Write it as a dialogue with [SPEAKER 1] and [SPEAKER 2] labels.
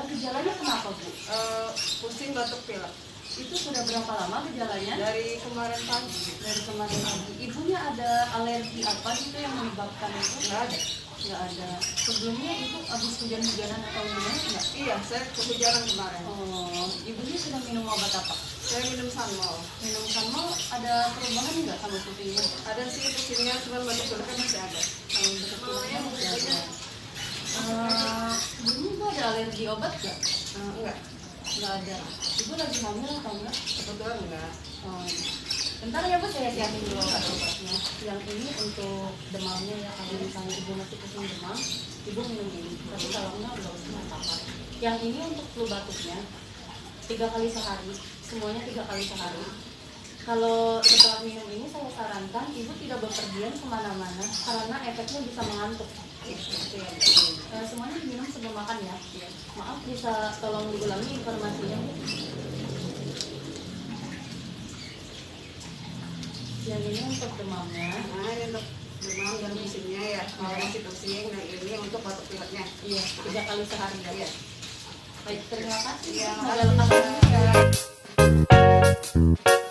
[SPEAKER 1] Gejalanya kenapa, Bu?
[SPEAKER 2] Pusing, batuk, pilek.
[SPEAKER 1] Itu sudah berapa lama gejalanya?
[SPEAKER 2] Dari kemarin pagi.
[SPEAKER 1] Dari kemarin pagi. Ibunya ada alergi apa gitu yang menyebabkan itu?
[SPEAKER 2] Nggak ada.
[SPEAKER 1] Nggak ada. Sebelumnya itu habis hujan-hujanan atau gimana nggak?
[SPEAKER 2] Iya, saya kehujanan kemarin.
[SPEAKER 1] Oh, ibunya sudah minum obat apa?
[SPEAKER 2] Saya minum Sanmol.
[SPEAKER 1] Minum Sanmol ada perubahan nggak sama pusingnya?
[SPEAKER 2] Ada sih pusingnya, cuma batuk pileknya masih ada.
[SPEAKER 1] Kalau untuk pileknya masih ada. Sebelumnya ibu ada alergi obat nggak?
[SPEAKER 2] Enggak,
[SPEAKER 1] Nggak ada. Ibu lagi hamil atau enggak?
[SPEAKER 2] kebetulan enggak.
[SPEAKER 1] Oh, bentar ya Bu, saya siapin dulu obat-obatnya. Yang ini untuk demamnya ya, kalau misalnya ibu masih pusing demam, ibu minum ini. Tapi kalau enggak, nggak usah apa-apa. Yang ini untuk flu batuknya, 3 kali sehari, semuanya 3 kali sehari. Kalau setelah minum ini saya sarankan ibu tidak bepergian kemana-mana karena efeknya bisa mengantuk. Gitu ya, Bu. Semuanya diminum sebelum makan ya. Maaf, bisa tolong diulangi informasinya, Bu? Yang ini untuk demamnya.
[SPEAKER 2] Nah, ini untuk demam dan pusingnya ya. Kalau masih pusing, nah ini untuk batuk pileknya.
[SPEAKER 1] Iya, 3 kali sehari ya.
[SPEAKER 2] Iya.
[SPEAKER 1] Baik, terima kasih.
[SPEAKER 2] Iya,
[SPEAKER 1] Semoga
[SPEAKER 2] makasih.
[SPEAKER 1] lekas sembuh ya.